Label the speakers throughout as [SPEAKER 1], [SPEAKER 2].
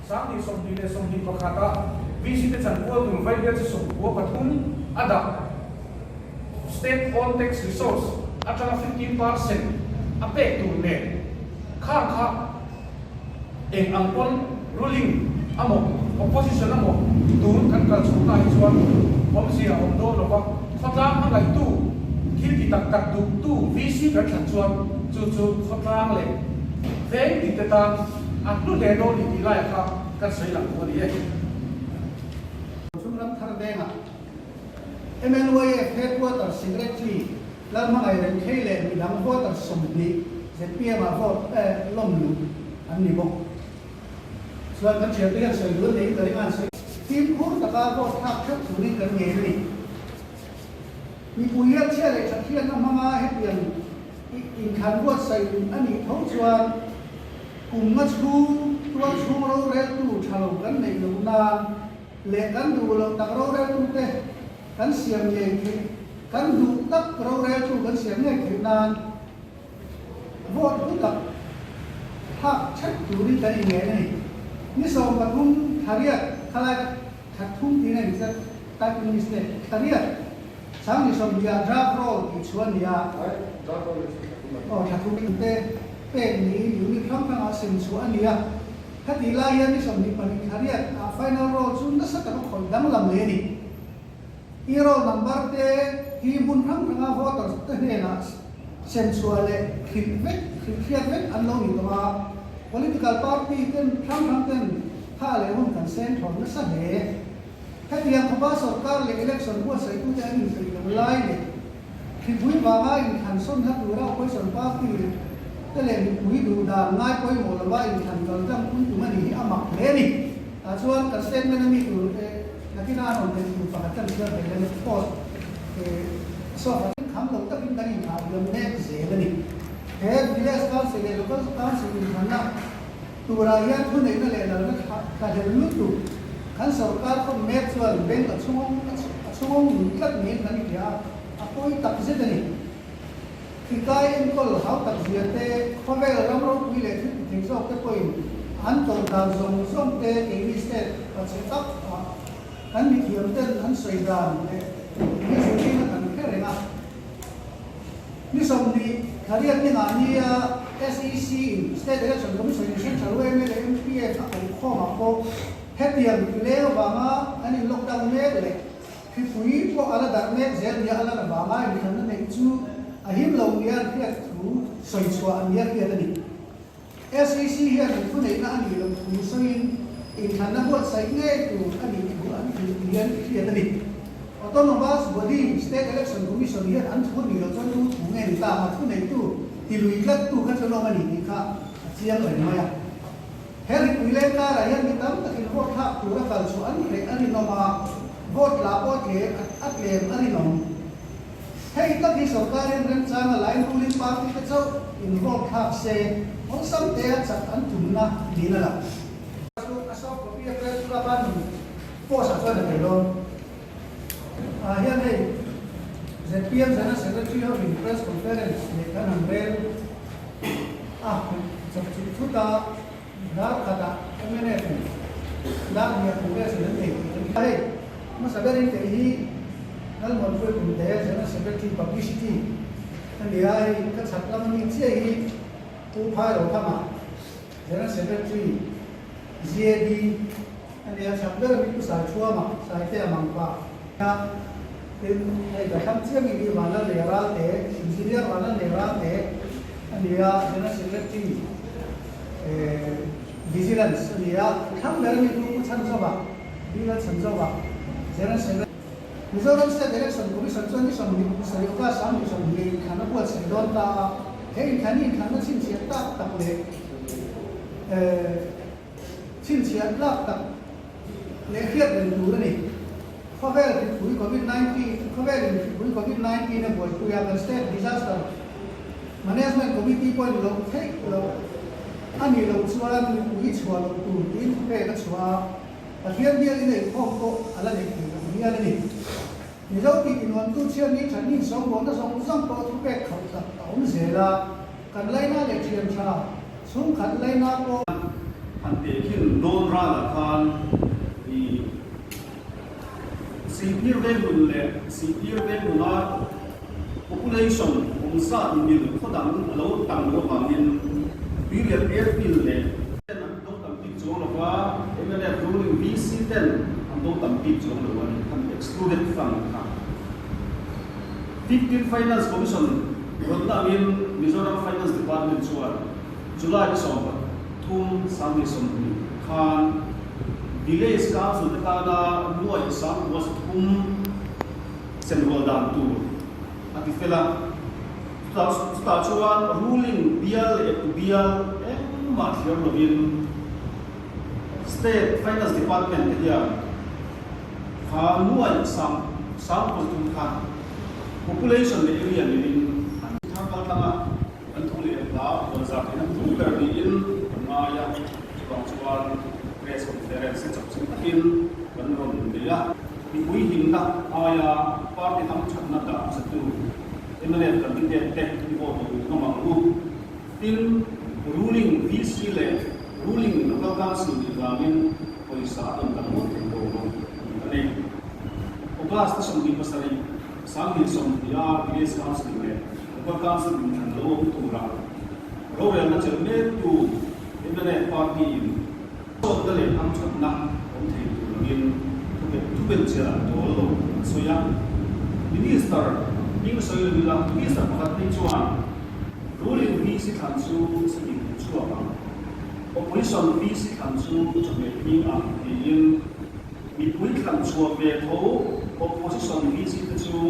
[SPEAKER 1] sáng thì sông đi có khát ta vì sự chân của tụi vay để cho sông của bắt thun ada state all tax resource atang 15% ape tu ne kha eng angkol ruling amo opposition amo tun kan kal chuna hi chuan policy a om do lo ba khotlang ha gai tu khil ki tak tak tu vc kan thlan chuan chu khotlang le veng ti ta atlu le do ni lai kha kan sei lang ko ni e
[SPEAKER 2] chung ram thar denga MNY headquarter secretary lam mai ren khele mi dang voter somni zpm a vote lom lu an ni bo so kan che te sei lu nei ta ringan sei tim khur ta ka vote thak thak su ni kan nge ni mi puya che le cha khian na ma he pian in khan vote sei ani thau chuan cùng ngắt chu tua chu rau re tu thalo kan nei lu na le kan du lo tak rau re tu te kan siam ye ki kan du tak rau re tu kan siam ye ki nan vote tu tak hak chat tu ri ta nge nei ni so ma thum thariat khala that thum ti nei sa ta ki ni ste thariat sang ni som dia drop roll ki chuan ya that thum teเป็นนี้อยู่ในครั้งนั้นอาศัยส่วนนี้ถ้าที่ลายนี้สมนิปนิคารียไฟนอลโรจุนนั่นสักการะคนดังลำเลยนี่อีโร่นัมเบอร์เตที่บุญทั้งทั้งอาวุธต่อเนี่ยนะเซนชัวร์เลยคลิปเวกคลิปเวกอันลงนี่ตัว political party เต้นทั้งเต้นถ้าเลยหุ่นกันเซนถอนนั่นสักเหตุถ้าที่ยังขบสอบการเลย election ว่าใส่ตู้จะมีสิ่งใดเนี่ยคลิปวิ่งว่าอินขันส้นถ้าดูเราไปสอบปาร์ตี้ก็เลยมีดูดามง่ายไปหมดเลยว่าอินทันตอนจังคุณตัวมันนี่อามักเลยนี่ส่วนการเซ็นมันมีตัวนักที่น่าหนุนเป็นตัวฝากจังเชื่อเป็นเรื่องโพสสอบคำเราต้องกินกันอีกครับเรื่องแน่เสียกันนี่เฮ้ยวิลเลสการเสียแล้วก็การเสียอินทันนะตัวรายทุนเองนั่นแหละเราการเดินลุกตัวขันสอบการคนเมตส่วนเบ่งกับช่วงลักเงินกันนี่ยาอาศัยตัดเส้นนี่ที่กายเองก็เขาตัดเสียเตะเขาเวลาเราคุยเลยถึงสอบเตะไปอันตรงการส่งส่งเตะเอวิสเตะปัจจัยตับอันมีเขียนเต้นอันสวยงามเนี่ยนี่สิ่งที่มันแค่ไหนนะนี่สมดีคดีที่งานนี้ SEC State Election Commission เช่นชาวเอ็มเอลเอ็มพีเอฟเอาข้อมาโกเฮ็ดเดียมเลี้ยวบางอันนี้ล็อกดาวน์เลยคือผู้หญิงพวกอะไรดักเมฆเสียเดียอะไรนะบางอันนี้นั่นเองจู่อาหิมลงเรียนเพียรถูสวยชัวอันนี้เพียรนี่ SEC เฮียถูในนั้นนี่ลงถูสวยอินทันนับว่าใส่เงี้ยถูอันนี้ถูอันนี้เรียนเพียรนี่Autonomous Body State Election Commission เฮียอันถูนี่เราจะถูเงี้ยตามมาถูในตู้ที่ลุยกลัดตู้กันจะลงมานี่ค่ะเสียงเลยไหมอ่ะเฮ้ยคุยเล่นกันอะไรยังมีตั้งแต่ที่พวกทับถูแล้วกันชัวอันนี้น้องมาโหวตลาโหวตเกะอัดเลี้ยงอันนี้น้องให้ตั้งที่สกัดเรื่องจางอะไรรูลิปาร์ตี้ก็จะอินโวล์ทับเซของสัมเดียจัดอันจุนนะดีนั่นแหละอาศัยพวกพี่เพื่อนสุราบ้านโพสต์ช่วยหน่อยลงเฮียนี่จะเพียงจะนั่ง Secretary of Press Conference ในการนั่งเรียนจะชุดตาดาร์กตาไม่แน่ใจดาร์กเนี่ยผมเรียกสิ่งนั้นเองเฮ้ยมาสักการณ์ที่นั่นมันเป็นคนเดียวจะนั่ง Secretary Publicity อันนี้ไอ้ก็ชัดแล้วมันมีเจ้าอีผู้พายเราทำมาจะนั่ง Secretary ZD อันนี้ชัดแล้วมีผู้สายชัวมาสายเตี้ยมังกรนะเป็นไอ้กระทำเชื่อมีวันละเลราเตะอินซีเรียวันละเลราเตะอันนี้จะนั่ง Secretary Vigilance อันนี้ทั้งเรื่องมีผู้ชั้นสอบดีและชั้นสอบจะนั่ง Secretary Mizoram State Election Commission ส่วนที่สมบูรณ์สรุปว่าสามที่สมบูรณ์ขณะปวดเสียโดนตาเฮ้ยขณะนี้ขณะชิ้นเสียตักเลยชิ้นเสียตักเลยเครียดเลยดูนี่ข้อแรกคือปุ๋ยโควิด-19ข้อแรกคือปุ๋ยโควิด-19เนี่ยบวชคุยกัน State Disaster Management Committee พอเราเทคเราอันนี้เราชัวร์ปุ๋ยชัวร์เราดูอินเป้ก็ชัวร์แต่เทียนเดียวนี่ข้อโตอะไรนี่นี่อะไรนี่你说比你们都像你曾经生活那种上坡特别考察，懂些啦，跟来那的天差，从看来那个。
[SPEAKER 3] พันเตขึ้น non ra kan i CPR value le CPR value na population sa mil khodang lo tang lo hamin period airfield le dong tam tik chong lo wa emele ruling VC ten dong tam tik chong lo wa kan excluded from ka 15 finance commission rodna min Mizoram finance department chuan July December thum sami som khan village council ta na nuai sam was thum senwal dan tu ati fela chuan ruling bial to bial ma thiam lovin state finance department dia kha nuai sam was thum khan population le area living thang tanga an thuli la on za in thuli per ni in maya chuan press conference chap sin takin ban ron dia mi pui hin na aya party tham chhatna da satu emale kan tin te ni bo to ma lu tin ruling VC le ruling local council ni gamin poisa an da mo te do ane obas ta som ni pasari sangi som ya village council le local council ni an lo tu ra ro re na cherne tu emale party so dale tham chhatna om the tu ngin tu ben chera to lo so ya minister ning soil bila minister pakhat ni chuan ruling VC thanchu si chuwa ba opposition VC thanchu chome ning a in mi pui thanchu ve tho opposition VC chu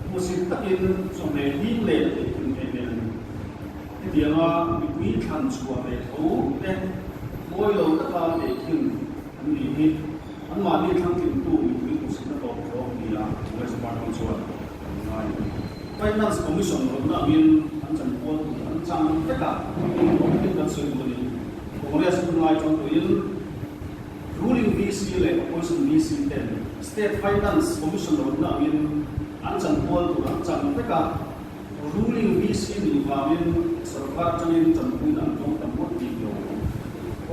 [SPEAKER 3] musin takin chome ning le tin enen tianga mi pui thanchu ve tho te moi lo ta ka de kin ani ni an ma ni thang tin tu mi pui musin ta to ni a wa sa pa chuan finance commission rodna min an chan pol an chang teka in kan soi boni congress ngai chon to in ruling VC le opposition VC ten state finance commission rodna min an chan pol to an chang teka ruling VC ni vamin sarkar chanin chan puin an tong tam mo ti yo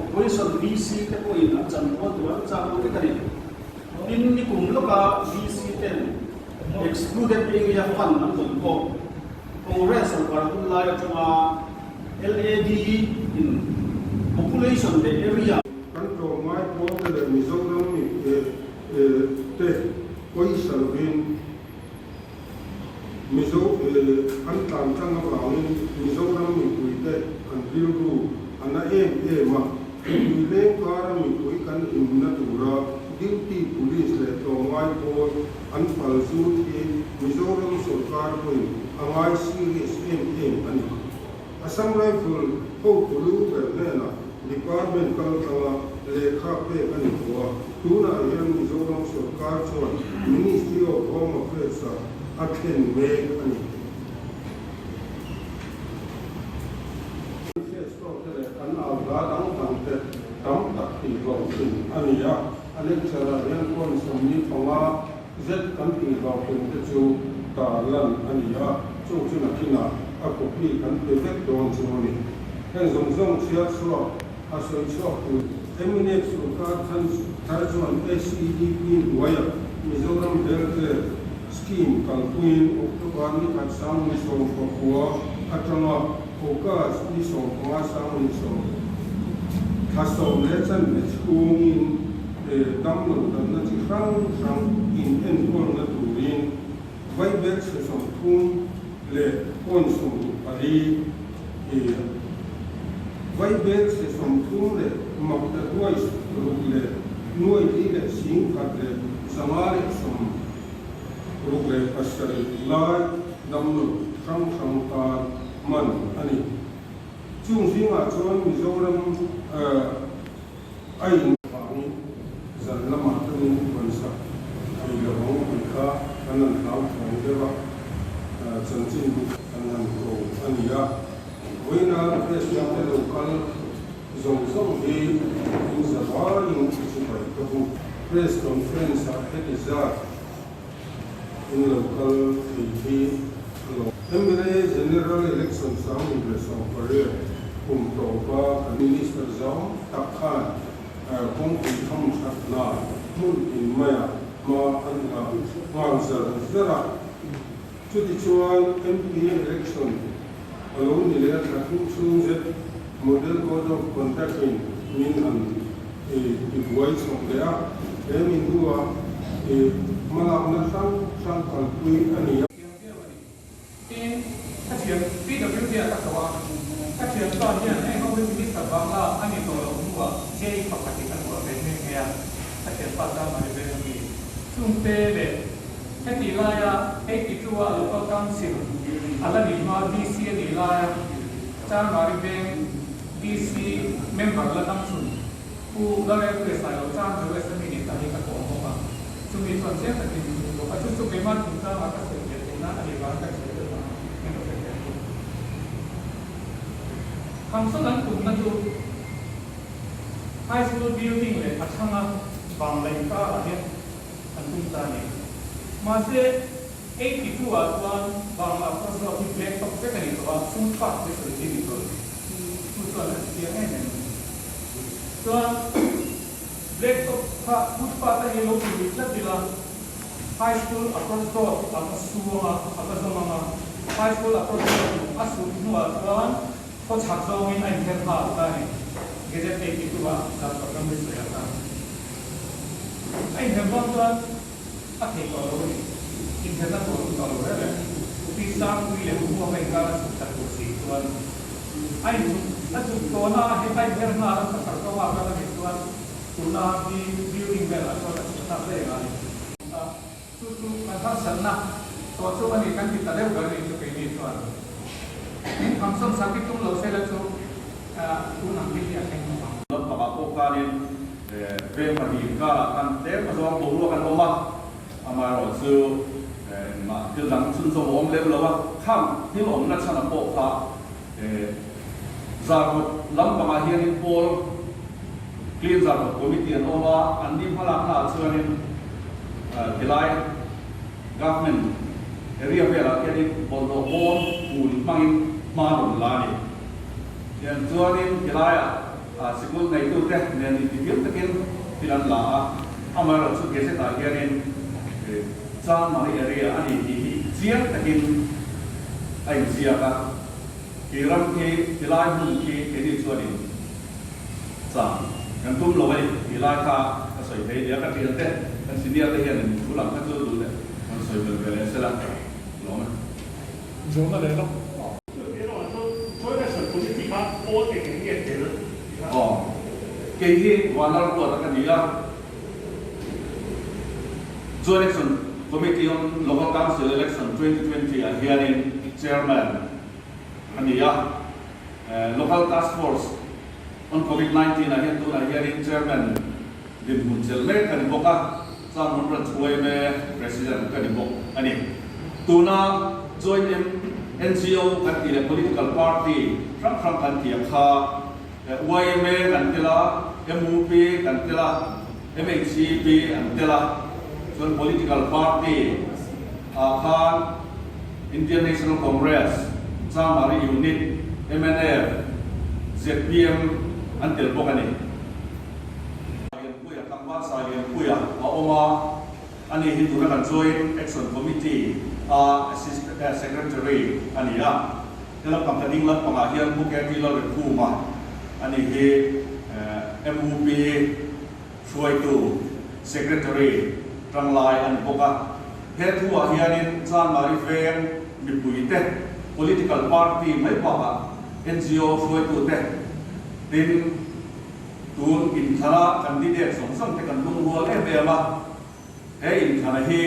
[SPEAKER 3] opposition VC te ko in an chan pol to an chang teka ni in ni kum loka VC ten excluded area fund ang tungko Congress ang parakulay at mga LAD in population the area
[SPEAKER 4] kanto mai po de Mizoram ni te poisalvin mizo an tam chang ba ni Mizoram ni puite an bilru ana ma le kara mi pui kan inna tura duty police le to mai po an falsu ki Mizoram sarkar ko angai serious ani Assam Rifle ho pulu perna department kal tanga lekha pe ani ko tuna yan Mizoram sarkar chuan Ministry of Home Affairs athen me ani an alga dang tangte tam tak ti go sin ani ya lecturer yan kon somni panga z kan ti go kun te chu ta lan ani ya chu na kina a ko pi kan te vet don chu ni hen zong zong chia chua a soi chua ku eminent sarkar than tarjuan SEDP waya Mizoram Health Scheme kalpuin October ni at sang ni so ko ko atama focus ni so ko sang ni so kaso lechen ni schooling damlo dan na chi rang in kon na turin vai bet se so thum le kon sum ali vai bet se so thum le mak ta duais le nuai ti le sing khat le samari sum rugle pasal lai damlo rang ta man ani chung singa chuan Mizoram ai pani zan lama tu konsa ai lo hong ka kanan nau thong dewa chanchin kanan ko ania oina president local zong zong hi in zawar in chipai ko press conference at in local TV Emre general election sound impression career to minister zong takhan kong in tham sat na mun in maya ma an ha ngang zara chu ti chuan MP election along ni le tra thu chung zet model code of conduct in min an voice of the min huwa malak na sang kalpui ani
[SPEAKER 1] ถ้าเทียมพี่กับพี่เดียกับว่าถ้าเทียมตอนนี้ให้เขาเป็นมิตรกับว่าอันนี้ตัวเราหัวเชื่อปกติกันหัวเป็นยังไงถ้าเทียมปัจจัยมาเป็นยังไงช่วงเตะเลยแค่ตีลายให้ติดตัวหรือก็ตั้งสิ่งอะไรนี่มาดีซีนี่ลายจ้างมาเป็นดีซีเมมเบอร์ละตั้งส่วนผู้เราเรียกเกิดสายเราจ้างหรือว่าสมินิตาที่กับผมว่าช่วงนี้ส่วนเชื่อแต่ที่เราก็ช่วงเป็นมาถึงจ้างมาก็เสียเงินนะอันนี้ว่าก็เสียเงินคำสั่งกลุ่มนั้นดูไฮสคูลบิลดิ้งเลยอัชนะบางเลยก็อันนี้อันตุ้มตาเนี่ยมาเสีย82วันบางอันก็ที่เล็กตกเป็นอีกว่าฟุ้งฟ้าที่สุดที่นี่ก็ฟุ้งฟ้าเลยเสียแน่นส่วนเล็กตกฟ้าฟุ้งฟ้าที่เราอยู่ที่นั่นละไฮสคูลอัปโรชก็อัปโรชสูงอัปโรชมาไฮสคูลอัปโรชก็สูงหัววันก็ชักโซมินไอเทมพาได้เกจเตกิตัวจับประกันไม่เสียกันไอเทมพาตัวอัฐิก็รู้อินเทอร์เน็ตตัวก็รู้เลยที่สร้างวิเลหัวไม่กล้าสุดจัดตัวสีตัวไอ้นั่นตัวน่าให้ไปเทมนาแล้วสักตัวว่าก็ได้ตัวตัวน่าที่บิวดิ้งเบลล์ตัวจะทำได้ไงทุกๆการสนับตัวช่วยนี้กันที่ตัดเร็วกันนี่จะเป็นตัวคำสั่งสักที่ตุ้งเราเสร็จแล้วจูตุ้งนั่งที่ที่อะไรกันบ้าง
[SPEAKER 3] รถกระบะพวกการเรื่องคดีก็การเต็มกระทรวงตัวรู้กันว่าอามาเราซื้อมาคือหลังสุนทรวงเล็บแล้วว่าข้ามที่หลงนัชนาโปฟ้าจากลำประมาเฮียนิโพลคลีนจากคอมมิตี้โอว่าอันนี้พลังหาเชื่อนี่ที่ไล่ government เรียกเวลาแค่นี้บนโลกหุ่นมังมาหนุนลานี่อย่างตัวนี้ที่ไรสกุลในตัวเด็กเนี่ยที่เดียวตะกินที่นั่นละอามาเราสุดเกษตรแค่นี้จ้างมาให้เรียอันนี้ที่เสียตะกินไอ้เสียกันที่รำที่ไรหุ่นที่ที่ตัวนี้จ้างกันตุ้มลงไปที่ไรค่ะก็สวยไปเดี๋ยวกันที่นั่นเด็กกันสิ่งเดียวที่เห็นทุลังกันตัวดูเลยมันสวยเป็นไปเลยเสร็จแล้ว
[SPEAKER 1] 좋은 거 내가
[SPEAKER 3] cái hoàn của các cái gì Joint Election Committee on Local Council Election 2020 hearing chairman anh local task force on COVID-19 hiện tu hearing chairman Lim Hun Chelme kan boka sang mun ran chuai me president kan bok ani tuna joint NGO kan ti political party from kan ti kha YMA kan tila MUP kan tila MHCP kan tila joint political party khan Indian National Congress Samari Unit MNF ZPM antil bokani puya kangwa salian puya oma ani hindu kan joint action committee assistant secretary ani ya dalam pangkading lat pangahian bukati la repuma ani he MUP suaitu secretary tranglai an boka he thu ahianin chan mari fen mipuite political party mai pa NGO suaitu te din tun in thara candidate song song te kan lung rual e ma he in thara hi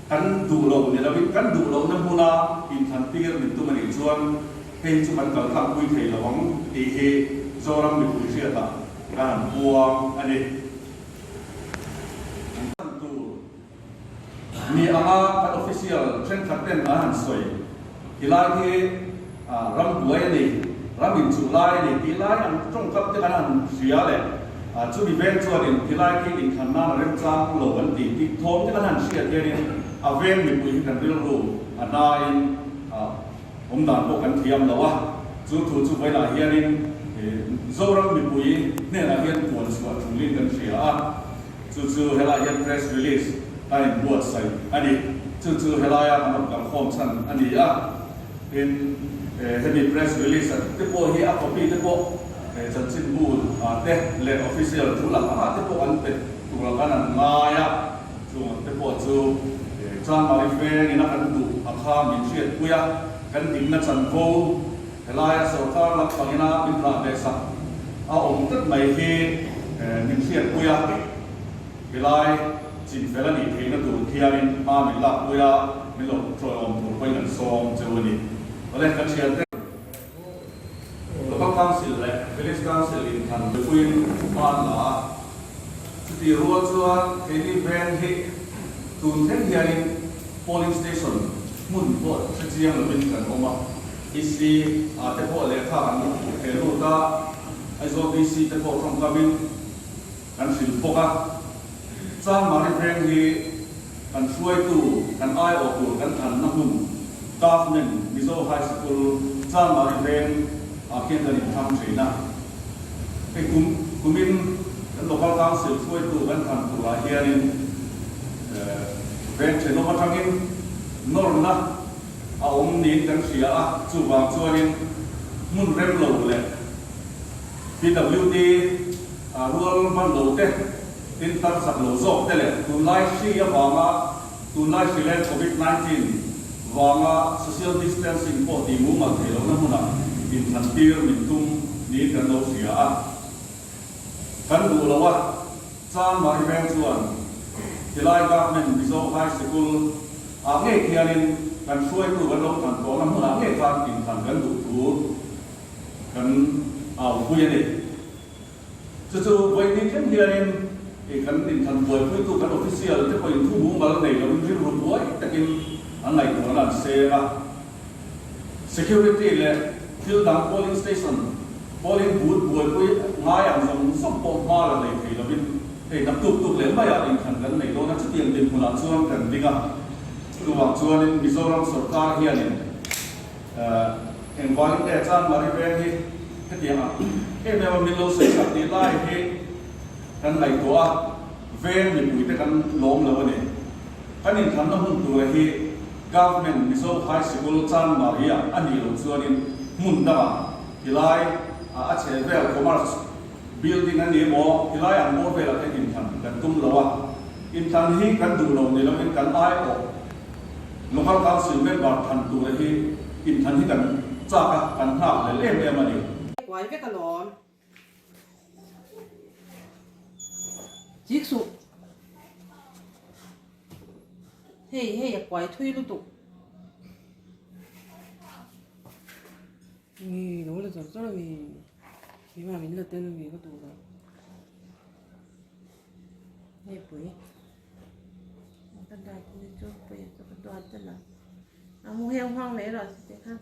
[SPEAKER 3] kan du lo ne lawin kan du lo na huna in than pir min tu mani chuan he chu man kal kham pui thei lawang ti he zoram mi pui sia ta kan buang ani mi ama kan official chen khaten a han soi hilai hi ram buai ni ramin chu lai ni ti lai an trong kap te kan an sia le chu mi ven chuan in ti lai ki in khan na rem chang lo an ti ti thom te kan han sia te ni a ven mi pui kan ril ru ana in dan ko kan thiam lawa chu thu chu vai la hianin
[SPEAKER 5] zoram mi pui ne la hian puan suat thunglin kan hria a chu hela hian press release ai buat sai ani chu hela ya kan kam khom chan ani a in heavy press release te po hi a copy te po chan chin bu te le official thu la ha te po an te tu la kan an ngaya chu te po chu chan mari fe ni na kan du a kha min hriat puya kan ding na chan ko hela ya sarkar lak pangina bin ra be sa a om tat mai hi min hriat puya hilai chin felani theina tu thiarin ma min lak puya min lo troi om tu poi kan som chewani ole kan chian te local council le village council in than between man la ti ruwa chuan heavy van hi tun then hianin polling station mun bo chiang lo bin kan oma isi te po le kha kan he ru ta aizo bc te po from kabin kan sil poka chan mari friend hi kan suai tu kan ai o tu kan than na hun government mizo high school chan mari friend kian kan tham thina ke kumin kan local council suai tu kan than tu la hianin friend cheno ma thangin nor na a om ni kan sia a chu wang chuanin mun rem lo le PWD rural ban lo te tin tar sak lo zok te le tun lai si ya wanga tun lai si le COVID-19 wanga social distancing po ti mu ma thelo na huna in than tir min tum ni kan lo sia a kan du lo wa chan mai ven chuan tilai government mizo high school a nge khianin kan suai tu kan lo than ko na huna nge kan in than kan du thu kan au puya ni chu voi ni chen hianin kan in than voi pui tu kan official te ko in thu bu mal nei lo rin ru boi takin an ngai ko na se a security le field down polling station polling booth voi pui ngai ang som som po ma la nei thei lo bin ei nak tuk le ma ya in than kan nei lo na chu tiang din hula chuang kan dinga tu wang chuan in Mizoram sarkar hianin environment te chan mari ve hi ke tiang a ke me min lo se sak ti lai hi kan ngai to a ven mi pui te kan lom lo ne kan in than na hun tu hi government mizo high school chan maria ani lo chuan in mun da hilai a che vel commerce building ani mo hilai an mo vel a in than kan tum lo a in than hi kan du lo ni lo in kan ai o local council member than tu hi in than hi kan cha ka kan ha le le ma ni
[SPEAKER 6] quái với cả lón chiếc sụp hey quái thui luôn tụ nó là rất là vì mà mình là tên là vì có tụ rồi hey bưởi cái đài cũng cho bưởi cho cái đoan tên là mua heo hoang đấy rồi sẽ khác